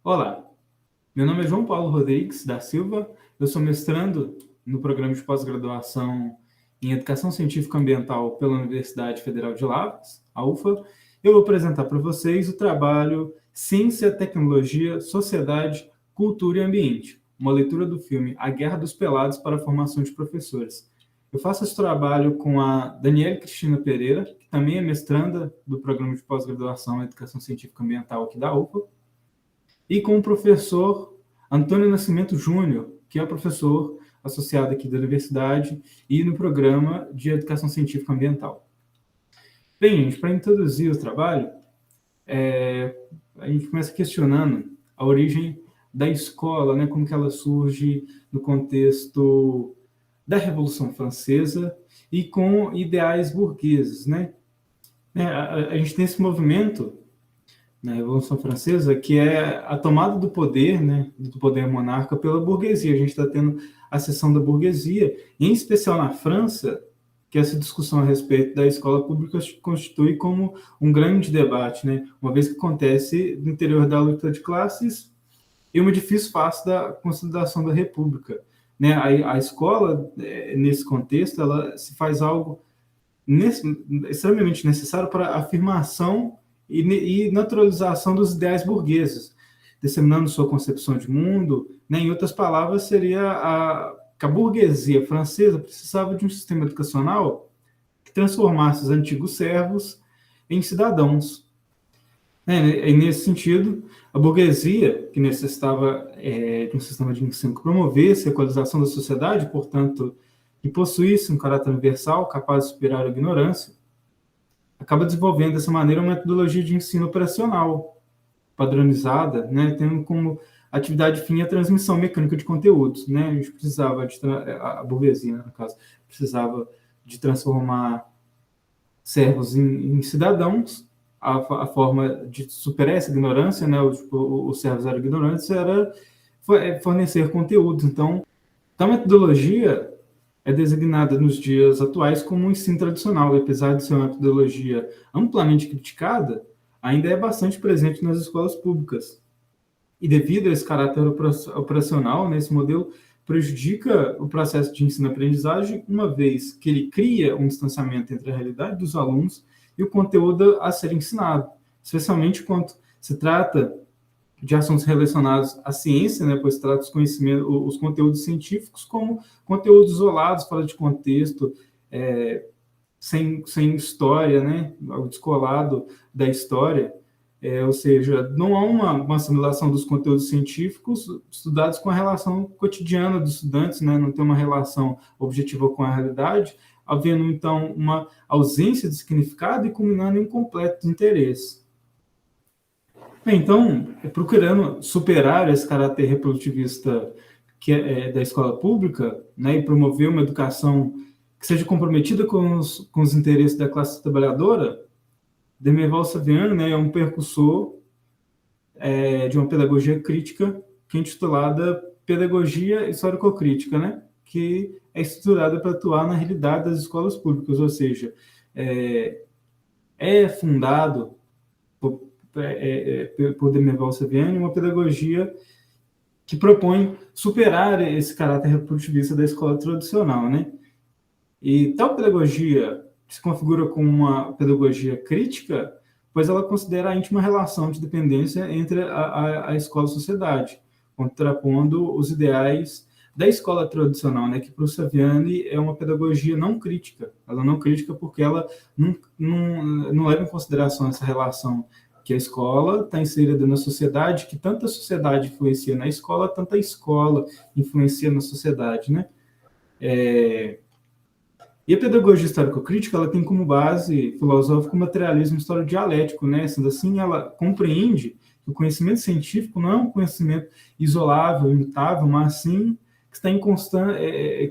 Olá, meu nome é João Paulo Rodrigues da Silva, eu sou mestrando no programa de pós-graduação em Educação Científica Ambiental pela Universidade Federal de Lavras, a UFA. Eu vou apresentar para vocês o trabalho Ciência, Tecnologia, Sociedade, Cultura e Ambiente, uma leitura do filme A Guerra dos Pelados para a Formação de Professores. Eu faço esse trabalho com a Daniele Cristina Pereira, que também é mestranda do programa de pós-graduação em Educação Científica Ambiental aqui da UFA, e com o professor Antônio Nascimento Júnior, que é professor associado aqui da universidade e no programa de Educação Científica Ambiental. Bem, gente, para introduzir o trabalho, a gente começa questionando a origem da escola, né, como que ela surge no contexto da Revolução Francesa e com ideais burgueses, né? A gente tem esse movimento na Revolução Francesa, que é a tomada do poder, né, do poder monarca pela burguesia. A gente está tendo a seção da burguesia, em especial na França, que essa discussão a respeito da escola pública constitui como um grande debate, né, uma vez que acontece no interior da luta de classes e uma difícil fase da consolidação da República. Né, a escola, nesse contexto, ela se faz algo extremamente necessário para a afirmação e naturalização dos ideais burgueses, disseminando sua concepção de mundo. Né? Em outras palavras, seria que a burguesia francesa precisava de um sistema educacional que transformasse os antigos servos em cidadãos. E nesse sentido, a burguesia, que necessitava de um sistema de ensino que promovesse a equalização da sociedade, portanto, que possuísse um caráter universal capaz de superar a ignorância, acaba desenvolvendo dessa maneira uma metodologia de ensino operacional padronizada, né, tendo como atividade fim a transmissão mecânica de conteúdos. Né? A gente precisava, a burguesia, no caso, precisava de transformar servos em cidadãos. A forma de superar essa ignorância, né, os servos eram ignorantes, era fornecer conteúdos. Então, a metodologia é designada nos dias atuais como um ensino tradicional, e apesar de ser uma metodologia amplamente criticada, ainda é bastante presente nas escolas públicas. E devido a esse caráter operacional, né, esse modelo prejudica o processo de ensino-aprendizagem, uma vez que ele cria um distanciamento entre a realidade dos alunos e o conteúdo a ser ensinado, especialmente quando se trata de assuntos relacionados à ciência, né, pois trata os conteúdos científicos como conteúdos isolados, fora de contexto, sem história, né, descolado da história, ou seja, não há uma assimilação dos conteúdos científicos estudados com a relação cotidiana dos estudantes, né, não tem uma relação objetiva com a realidade, havendo, então, uma ausência de significado e culminando em um completo desinteresse. Bem, então, procurando superar esse caráter reprodutivista que da escola pública, né, e promover uma educação que seja comprometida com os interesses da classe trabalhadora, Demerval Saviano, né, é um precursor de uma pedagogia crítica que é intitulada Pedagogia Histórico-Crítica, né, que é estruturada para atuar na realidade das escolas públicas, ou seja, é fundado por Demerval Saviano uma pedagogia que propõe superar esse caráter reprodutivista da escola tradicional, né? E tal pedagogia se configura como uma pedagogia crítica, pois ela considera a íntima relação de dependência entre a escola e a sociedade, contrapondo os ideais da escola tradicional, né, que para o Saviani é uma pedagogia não crítica. Ela não crítica porque ela não leva em consideração essa relação que a escola está inserida na sociedade, que tanto a sociedade influencia na escola, tanto a escola influencia na sociedade, né? E a pedagogia histórico-crítica, ela tem como base filosófica o materialismo histórico-dialético, né? Sendo assim, ela compreende que o conhecimento científico não é um conhecimento isolável, imutável, mas sim que está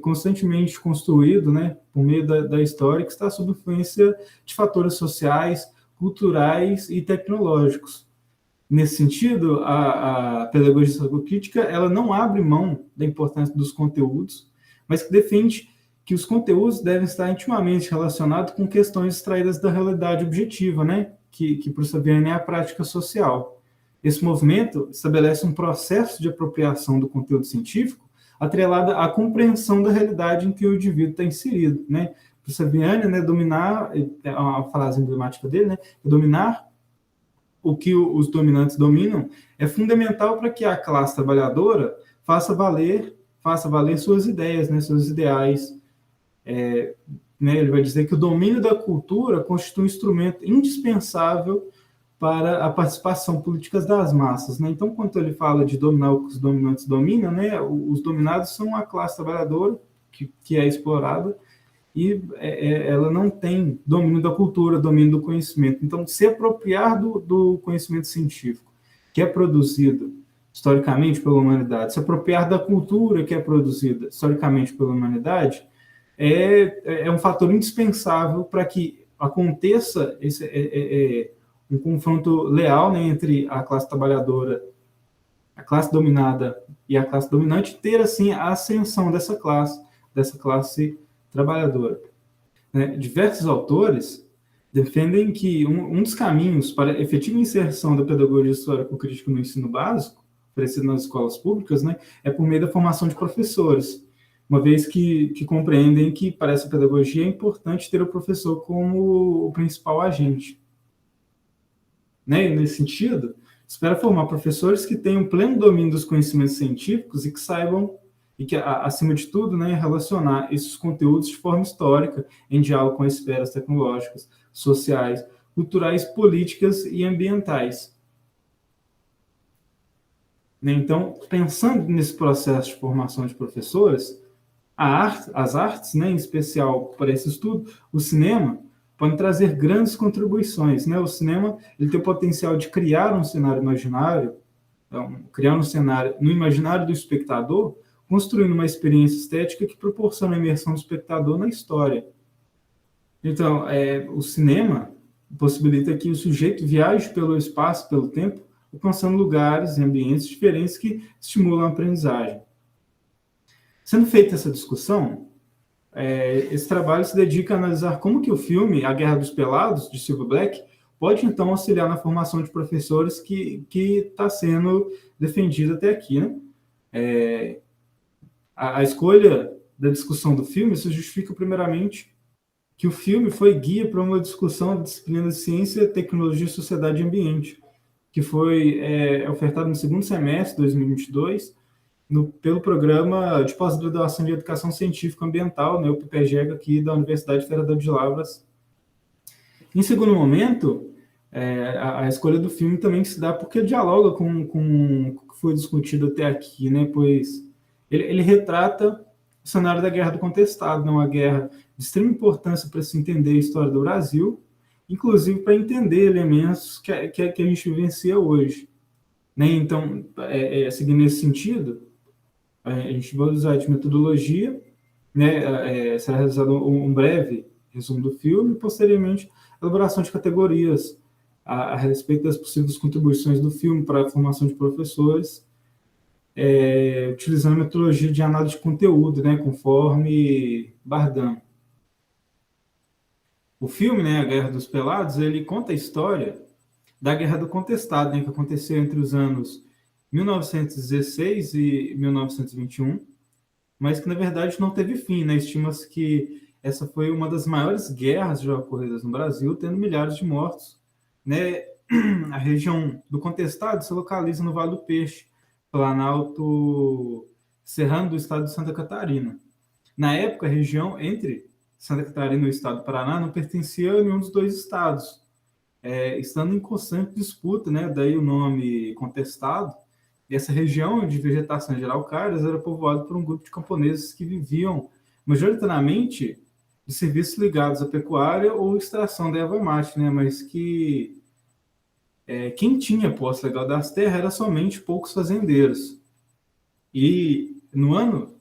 constantemente construído, né, por meio da história, que está sob influência de fatores sociais, culturais e tecnológicos. Nesse sentido, a pedagogia histórico-crítica, ela não abre mão da importância dos conteúdos, mas que defende que os conteúdos devem estar intimamente relacionados com questões extraídas da realidade objetiva, né? Que para o Saviani é a prática social. Esse movimento estabelece um processo de apropriação do conteúdo científico atrelada à compreensão da realidade em que o indivíduo está inserido, né? Para o Saviani, né, dominar, é uma frase emblemática dele, né, dominar o que os dominantes dominam é fundamental para que a classe trabalhadora faça valer suas ideias, né, seus ideais. Né, ele vai dizer que o domínio da cultura constitui um instrumento indispensável para a participação política das massas, né? Então, quando ele fala de dominar o que os dominantes dominam, né, os dominados são a classe trabalhadora que é explorada e ela não tem domínio da cultura, domínio do conhecimento. Então, se apropriar do conhecimento científico que é produzido historicamente pela humanidade, se apropriar da cultura que é produzida historicamente pela humanidade, é um fator indispensável para que aconteça um confronto leal, né, entre a classe trabalhadora, a classe dominada e a classe dominante, ter assim a ascensão dessa classe trabalhadora. Né? Diversos autores defendem que um dos caminhos para a efetiva inserção da pedagogia histórico-crítica no ensino básico, oferecido nas escolas públicas, né, é por meio da formação de professores, uma vez que compreendem que, para essa pedagogia, é importante ter o professor como o principal agente. Né? E, nesse sentido, espera formar professores que tenham pleno domínio dos conhecimentos científicos e que saibam, e que, acima de tudo, né, relacionar esses conteúdos de forma histórica, em diálogo com as esferas tecnológicas, sociais, culturais, políticas e ambientais. Né? Então, pensando nesse processo de formação de professores, as artes, né, em especial para esse estudo, o cinema, podem trazer grandes contribuições. Né? O cinema ele tem o potencial de criar um cenário imaginário, criar um cenário no imaginário do espectador, construindo uma experiência estética que proporciona a imersão do espectador na história. Então, o cinema possibilita que o sujeito viaje pelo espaço, pelo tempo, alcançando lugares e ambientes diferentes que estimulam a aprendizagem. Sendo feita essa discussão, esse trabalho se dedica a analisar como que o filme A Guerra dos Pelados, de Silva Black, pode, então, auxiliar na formação de professores que está sendo defendida até aqui. Né? A escolha da discussão do filme se justifica, primeiramente, que o filme foi guia para uma discussão da disciplina de Ciência, Tecnologia, Sociedade e Ambiente, que foi ofertado no segundo semestre de 2022, pelo Programa de Pós-Graduação de Educação Científica Ambiental, né, o PPGEG, aqui da Universidade Federal de Lavras. Em segundo momento, a escolha do filme também se dá porque dialoga com o que foi discutido até aqui, né, pois ele retrata o cenário da Guerra do Contestado, né, uma guerra de extrema importância para se entender a história do Brasil, inclusive para entender elementos que a gente vivencia hoje. Né? Então, seguindo nesse sentido, a gente vai usar de metodologia, né? Será realizado um breve resumo do filme e, posteriormente, a elaboração de categorias a respeito das possíveis contribuições do filme para a formação de professores, utilizando a metodologia de análise de conteúdo, né? Conforme Bardem. O filme, né, A Guerra dos Pelados, ele conta a história da Guerra do Contestado, né, que aconteceu entre os anos 1916 e 1921, mas que, na verdade, não teve fim. Né? Estima-se que essa foi uma das maiores guerras já ocorridas no Brasil, tendo milhares de mortos. Né? A região do Contestado se localiza no Vale do Peixe, Planalto Serrano do estado de Santa Catarina. Na época, a região entre Santa Catarina e o estado do Paraná não pertencia a nenhum dos dois estados, estando em constante disputa, né? Daí o nome Contestado. E essa região de vegetação de araucárias era povoada por um grupo de camponeses que viviam majoritariamente de serviços ligados à pecuária ou extração da erva mate, né? Mas que quem tinha posse legal das terras era somente poucos fazendeiros. E no ano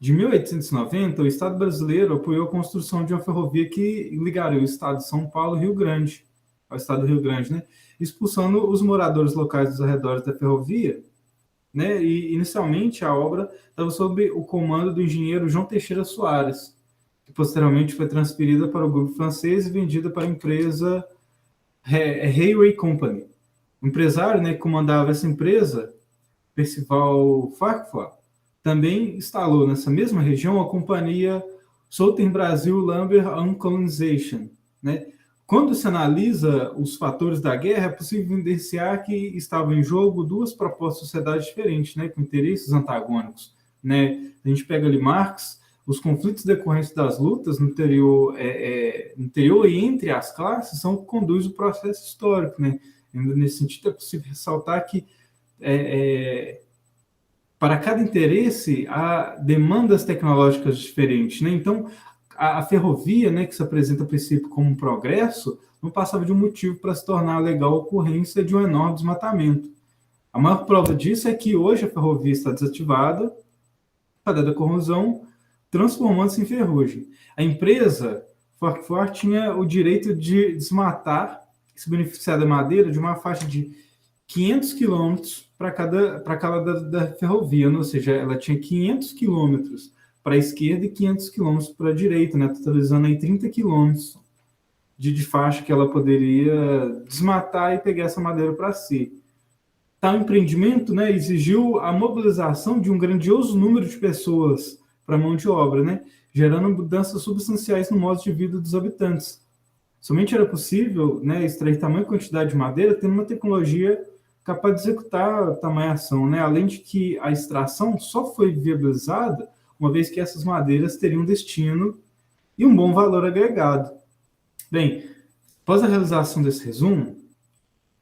de 1890, o Estado brasileiro apoiou a construção de uma ferrovia que ligaria o Estado de São Paulo e Rio Grande, ao Estado do Rio Grande, né? Expulsando os moradores locais dos arredores da ferrovia. Né? E, inicialmente, a obra estava sob o comando do engenheiro João Teixeira Soares, que posteriormente foi transferida para o grupo francês e vendida para a empresa Railway Company. O empresário, né, que comandava essa empresa, Percival Farquhar, também instalou nessa mesma região a companhia Southern Brazil Lumber and Colonization, né? Quando se analisa os fatores da guerra, é possível evidenciar que estavam em jogo duas propostas de sociedade diferentes, né, com interesses antagônicos, né? A gente pega ali Marx, os conflitos decorrentes das lutas no interior e entre as classes são o que conduz o processo histórico, né? Nesse sentido, é possível ressaltar que para cada interesse há demandas tecnológicas diferentes, né? Então, a ferrovia, né, que se apresenta a princípio como um progresso, não passava de um motivo para se tornar legal a ocorrência de um enorme desmatamento. A maior prova disso é que hoje a ferrovia está desativada, cadê da corrosão, transformando-se em ferrugem. A empresa Farquhar tinha o direito de desmatar e se beneficiar da madeira de uma faixa de 500 quilômetros para cada da ferrovia, ou seja, ela tinha 500 quilômetros para a esquerda e 500 quilômetros para a direita, né, totalizando aí 30 quilômetros de faixa que ela poderia desmatar e pegar essa madeira para si. Tal empreendimento, né, exigiu a mobilização de um grandioso número de pessoas para a mão de obra, né, gerando mudanças substanciais no modo de vida dos habitantes. Somente era possível, né, extrair tamanha quantidade de madeira tendo uma tecnologia capaz de executar tamanha ação, né? Além de que a extração só foi viabilizada uma vez que essas madeiras teriam destino e um bom valor agregado. Bem, após a realização desse resumo,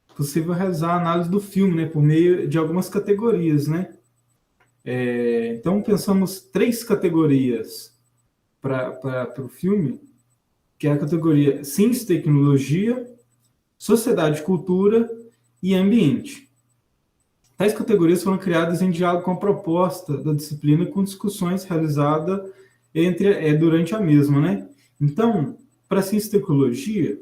é possível realizar a análise do filme, né, por meio de algumas categorias, né? Então, pensamos 3 categorias para o filme, que é a categoria Ciência e Tecnologia, Sociedade e Cultura e Ambiente. Tais categorias foram criadas em diálogo com a proposta da disciplina e com discussões realizadas durante a mesma, né? Então, para a ciência e tecnologia,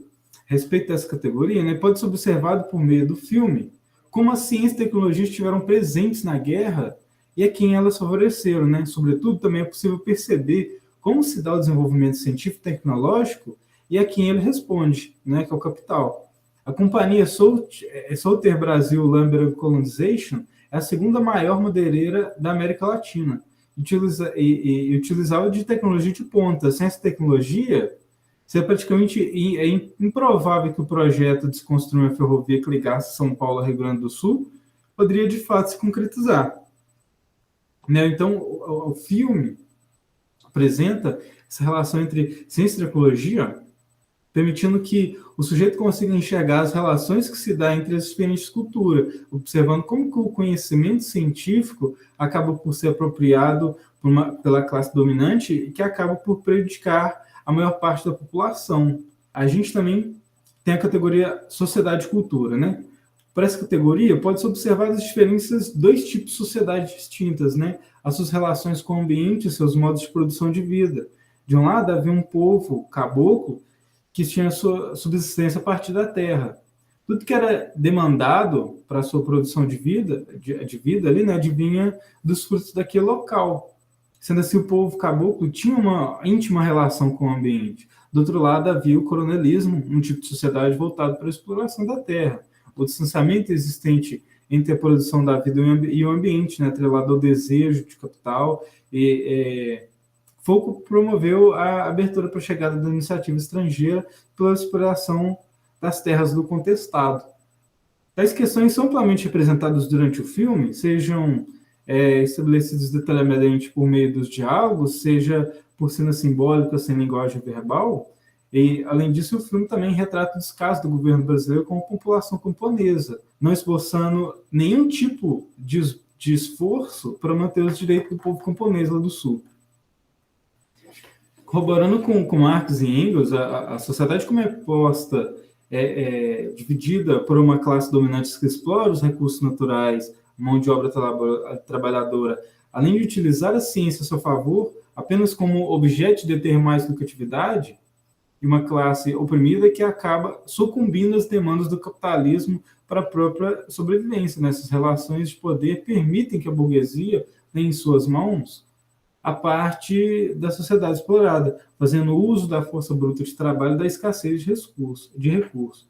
a respeito dessa categoria, né, pode ser observado por meio do filme como a ciência e tecnologia estiveram presentes na guerra e a quem elas favoreceram, né? Sobretudo, também é possível perceber como se dá o desenvolvimento científico e tecnológico e a quem ele responde, né, que é o capital. A companhia Southern Brazil Lumber and Colonization é a segunda maior madeireira da América Latina e utilizava de tecnologia de ponta. Sem essa tecnologia, seria praticamente improvável que o projeto de se construir uma ferrovia que ligasse São Paulo ao Rio Grande do Sul poderia de fato se concretizar. Né? Então, o filme apresenta essa relação entre ciência e tecnologia, permitindo que o sujeito consiga enxergar as relações que se dá entre as diferentes culturas, observando como que o conhecimento científico acaba por ser apropriado pela classe dominante e que acaba por prejudicar a maior parte da população. A gente também tem a categoria sociedade e cultura, né? Para essa categoria, pode-se observar as diferenças, 2 tipos de sociedades distintas, né? As suas relações com o ambiente e seus modos de produção de vida. De um lado, havia um povo caboclo que tinha sua subsistência a partir da terra. Tudo que era demandado para a sua produção de vida ali, né, advinha dos frutos daquele local. Sendo assim, o povo caboclo tinha uma íntima relação com o ambiente. Do outro lado, havia o coronelismo, um tipo de sociedade voltado para a exploração da terra. O distanciamento existente entre a produção da vida e o ambiente, né, atrelado ao desejo de capital Foucault promoveu a abertura para a chegada da iniciativa estrangeira pela exploração das terras do contestado. Tais questões são amplamente representadas durante o filme, sejam estabelecidas detalhadamente por meio dos diálogos, seja por cenas simbólicas sem linguagem verbal, e, além disso, o filme também retrata o descaso do governo brasileiro com a população camponesa, não esboçando nenhum tipo de esforço para manter os direitos do povo camponês lá do Sul. Corroborando com Marx e Engels, a sociedade como é posta dividida por uma classe dominante que explora os recursos naturais, mão de obra trabalhadora, além de utilizar a ciência a seu favor apenas como objeto de ter mais lucratividade, e uma classe oprimida que acaba sucumbindo às demandas do capitalismo para a própria sobrevivência. Nessas relações de poder permitem que a burguesia tenha em suas mãos a parte da sociedade explorada, fazendo uso da força bruta de trabalho e da escassez de recursos.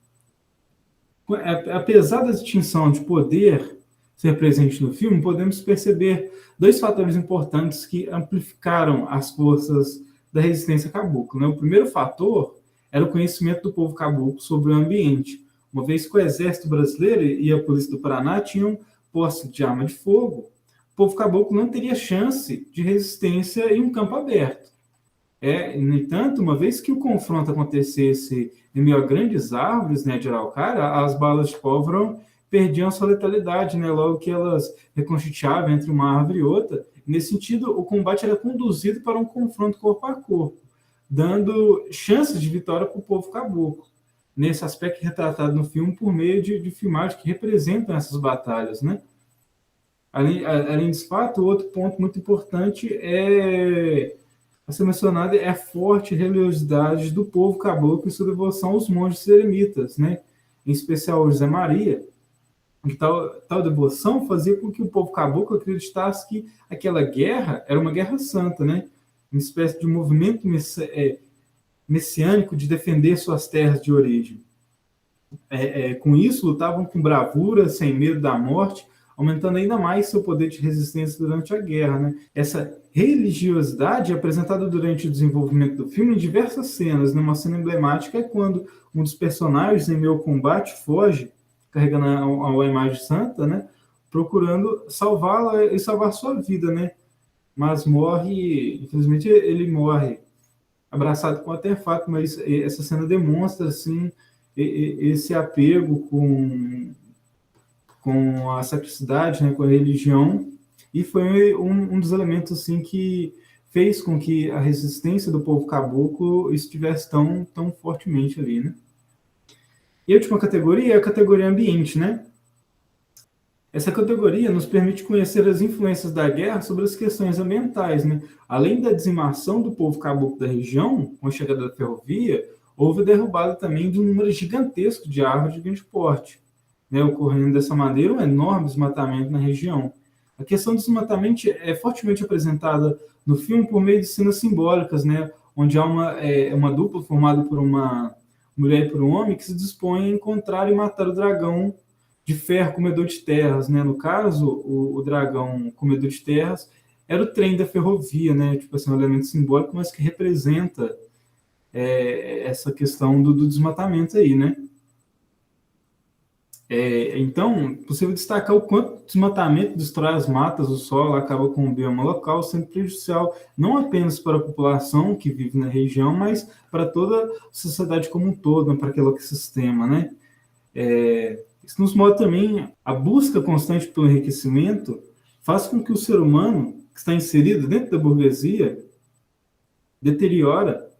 Apesar da distinção de poder ser presente no filme, podemos perceber dois fatores importantes que amplificaram as forças da resistência caboclo, né? O primeiro fator era o conhecimento do povo caboclo sobre o ambiente, uma vez que o exército brasileiro e a polícia do Paraná tinham posse de arma de fogo, o povo caboclo não teria chance de resistência em um campo aberto. No entanto, uma vez que o confronto acontecesse em meio a grandes árvores, né, de araucária, as balas de pólvora perdiam sua letalidade, né, logo que elas reconstituíam entre uma árvore e outra. Nesse sentido, o combate era conduzido para um confronto corpo a corpo, dando chances de vitória para o povo caboclo. Nesse aspecto retratado no filme por meio de filmagens que representam essas batalhas, né? Além desse fato, outro ponto muito importante a ser mencionada é a forte religiosidade do povo caboclo e sua devoção aos monges eremitas, né? Em especial ao José Maria. E tal devoção fazia com que o povo caboclo acreditasse que aquela guerra era uma guerra santa, né? Uma espécie de movimento messiânico de defender suas terras de origem. Com isso, lutavam com bravura, sem medo da morte, aumentando ainda mais seu poder de resistência durante a guerra, né? Essa religiosidade é apresentada durante o desenvolvimento do filme em diversas cenas, né? Uma cena emblemática é quando um dos personagens, em meio ao combate, foge, carregando a imagem santa, né? Procurando salvá-la e salvar sua vida, né? Mas morre, infelizmente ele morre abraçado com o artefato, mas essa cena demonstra, assim, esse apego com a sacralidade, né, com a religião, e foi um dos elementos assim que fez com que a resistência do povo caboclo estivesse tão fortemente ali, né? E a última categoria é a categoria ambiente, né? Essa categoria nos permite conhecer as influências da guerra sobre as questões ambientais, né? Além da dizimação do povo caboclo da região, com a chegada da ferrovia, houve a derrubada também de um número gigantesco de árvores de grande porte, né? Ocorrendo dessa maneira um enorme desmatamento na região. A questão do desmatamento é fortemente apresentada no filme por meio de cenas simbólicas, né? Onde há uma dupla formada por uma mulher e por um homem que se dispõem a encontrar e matar o dragão de ferro comedor de terras, né? No caso, o dragão comedor de terras era o trem da ferrovia, né? Tipo assim, um elemento simbólico, mas que representa essa questão do desmatamento aí, né? Então, é possível destacar o quanto o desmatamento destrói as matas, o solo, acaba com o bioma local, sendo prejudicial não apenas para a população que vive na região, mas para toda a sociedade como um todo, né? Para aquele ecossistema, né? Isso nos mostra também a busca constante pelo enriquecimento faz com que o ser humano, que está inserido dentro da burguesia, deteriora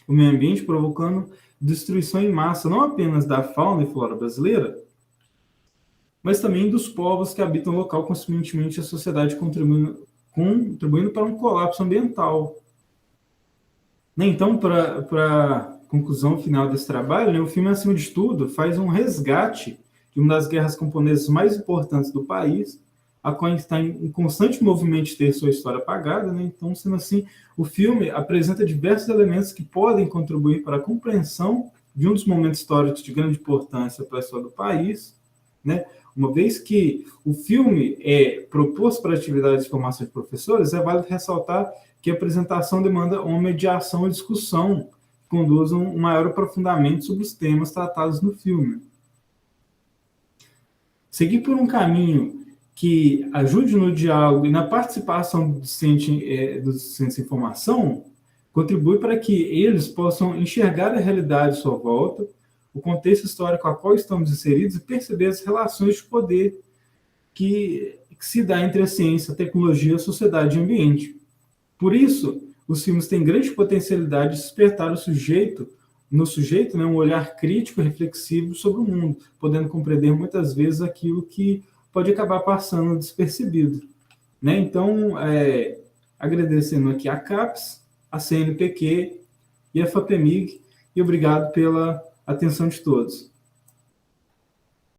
o meio ambiente, provocando destruição em massa, não apenas da fauna e flora brasileira, mas também dos povos que habitam o local, consequentemente a sociedade contribuindo para um colapso ambiental. Então, para conclusão final desse trabalho, né, o filme, acima de tudo, faz um resgate de uma das guerras camponesas mais importantes do país, a qual está em constante movimento de ter sua história apagada, né? Então, sendo assim, o filme apresenta diversos elementos que podem contribuir para a compreensão de um dos momentos históricos de grande importância para a história do país, né? Uma vez que o filme é proposto para atividades de formação de professores, é válido ressaltar que a apresentação demanda uma mediação e discussão que conduzam um maior aprofundamento sobre os temas tratados no filme. Seguir por um caminho que ajude no diálogo e na participação dos docentes em formação contribui para que eles possam enxergar a realidade à sua volta, o contexto histórico a qual estamos inseridos e perceber as relações de poder que se dá entre a ciência, a tecnologia, a sociedade e o ambiente. Por isso, os filmes têm grande potencialidade de despertar no sujeito, né, um olhar crítico e reflexivo sobre o mundo, podendo compreender muitas vezes aquilo que pode acabar passando despercebido, né? Então, agradecendo aqui a CAPES, a CNPq e a FAPEMIG, e obrigado pela atenção de todos.